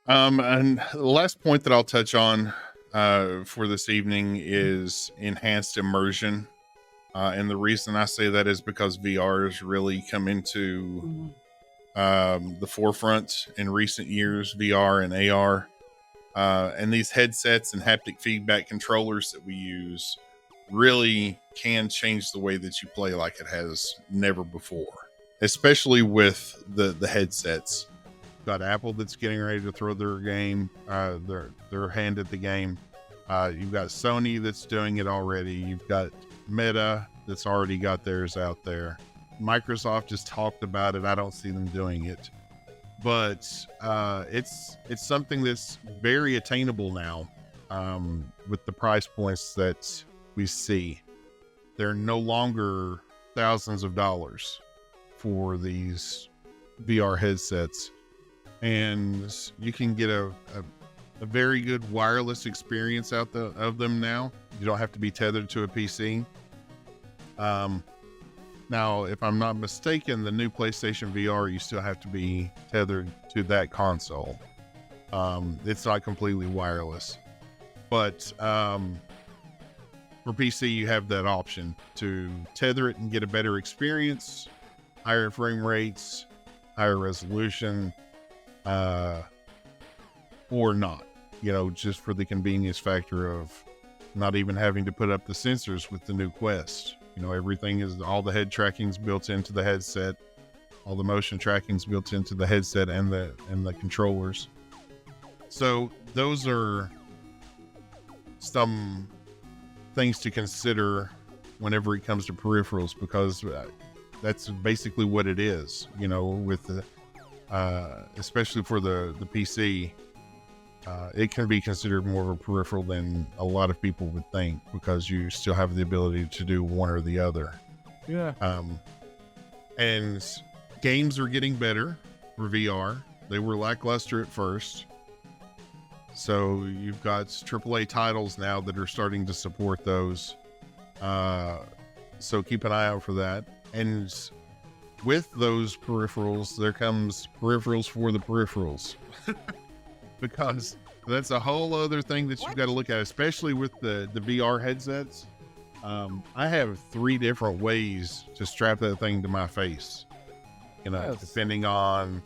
And the last point that I'll touch on for this evening is enhanced immersion. And the reason I say that is because VR has really come into the forefront in recent years, VR and AR. And these headsets and haptic feedback controllers that we use really can change the way that you play like it has never before, especially with the headsets. Got Apple that's getting ready to throw their game, their hand at the game. You've got Sony that's doing it already. You've got Meta that's already got theirs out there. Microsoft just talked about it. I don't see them doing it, but it's something that's very attainable now with the price points that we see. They're no longer thousands of dollars for these VR headsets, and you can get a very good wireless experience of them now. You don't have to be tethered to a PC. Now, if I'm not mistaken, the new PlayStation VR, you still have to be tethered to that console. It's not completely wireless, but for PC, you have that option to tether it and get a better experience, higher frame rates, higher resolution, or not, just for the convenience factor of not even having to put up the sensors with the new Quest. All the head tracking's built into the headset, all the motion tracking's built into the headset and the controllers. So those are some things to consider whenever it comes to peripherals, because that's basically what it is, with the especially for the PC. It can be considered more of a peripheral than a lot of people would think, because you still have the ability to do one or the other. Yeah. And games are getting better for VR. They were lackluster at first. So you've got AAA titles now that are starting to support those. So keep an eye out for that. And with those peripherals, there comes peripherals for the peripherals. Because that's a whole other thing that you've got to look at, especially with the VR headsets. I have 3 different ways to strap that thing to my face, Yes. depending on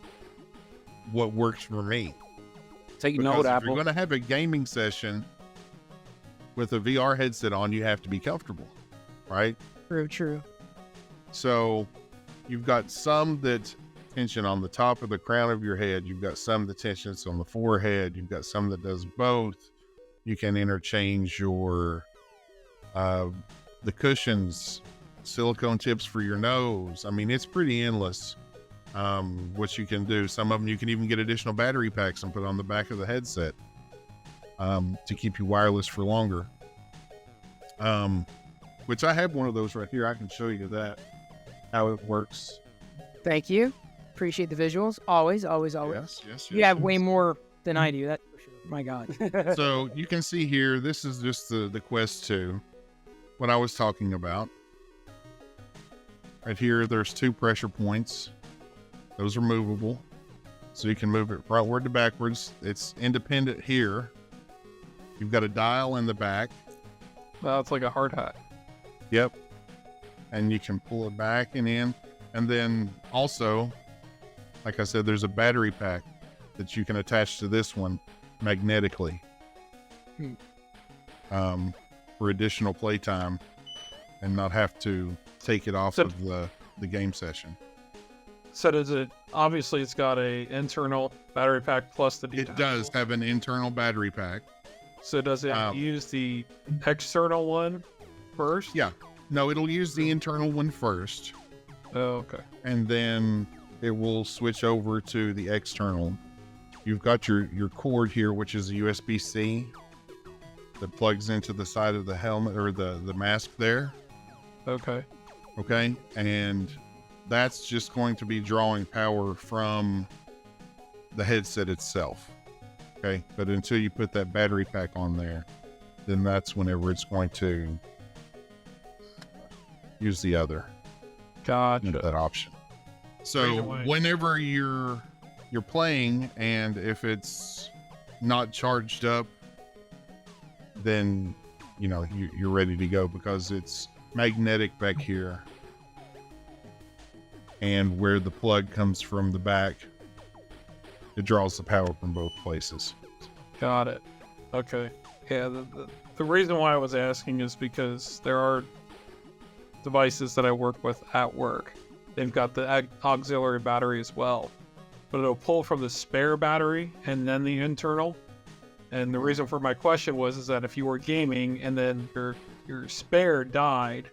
what works for me. Take Because note, if Apple. you're going to have a gaming session with a VR headset on, you have to be comfortable, right? True. So you've got some that tension on the top of the crown of your head. You've got some that tensions on the forehead. You've got some that does both. You can interchange your the cushions, silicone tips for your nose. I mean, it's pretty endless what you can do. Some of them you can even get additional battery packs and put on the back of the headset to keep you wireless for longer. Which I have one of those right here. I can show you that, how it works. Thank you. Appreciate the visuals. Always. Yes. You have way more than I do. That's for sure. My God. So you can see here, this is just the Quest 2, what I was talking about. Right here, there's 2 pressure points. Those are movable. So you can move it frontward to backwards. It's independent here. You've got a dial in the back. Well, it's like a hard hat. Yep. And you can pull it back and in. And then also, like I said, there's a battery pack that you can attach to this one magnetically for additional playtime and not have to take it off of the game session. So does it, obviously it's got a internal battery pack plus the It does have an internal battery pack. So does it use the external one first? Yeah. No, it'll use the internal one first. Oh, okay. And then it will switch over to the external. You've got your cord here, which is a USB-C that plugs into the side of the helmet or the mask there. Okay. Okay. And that's just going to be drawing power from the headset itself. Okay. But until you put that battery pack on there, then that's whenever it's going to use the other. Gotcha. That option. So whenever you're you're playing, and if it's not charged up, then you're ready to go, because it's magnetic back here, and where the plug comes from the back, it draws the power from both places. Got it. Okay. Yeah, the reason why I was asking is because there are devices that I work with at work. They've got the auxiliary battery as well, but it'll pull from the spare battery and then the internal. And the reason for my question is that if you were gaming and then your spare died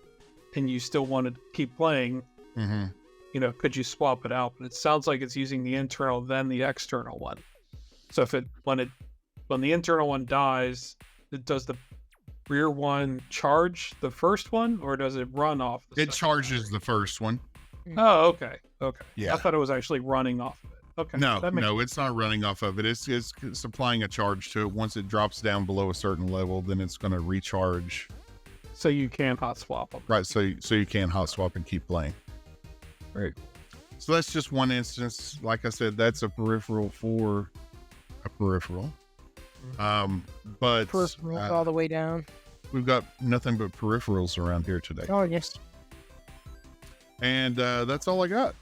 and you still wanted to keep playing, could you swap it out? But it sounds like it's using the internal then the external one. So when the internal one dies, does the rear one charge the first one, or does it run off the It charges the first one. Oh, okay. Yeah. I thought it was actually running off of it. Okay. No, it's not running off of it. It's supplying a charge to it. Once it drops down below a certain level, then it's going to recharge. So you can hot swap them. Right, so you can hot swap and keep playing. Right. So that's just one instance. Like I said, that's a peripheral for a peripheral. But Peripheral all the way down. We've got nothing but peripherals around here today. Oh, yes. And that's all I got.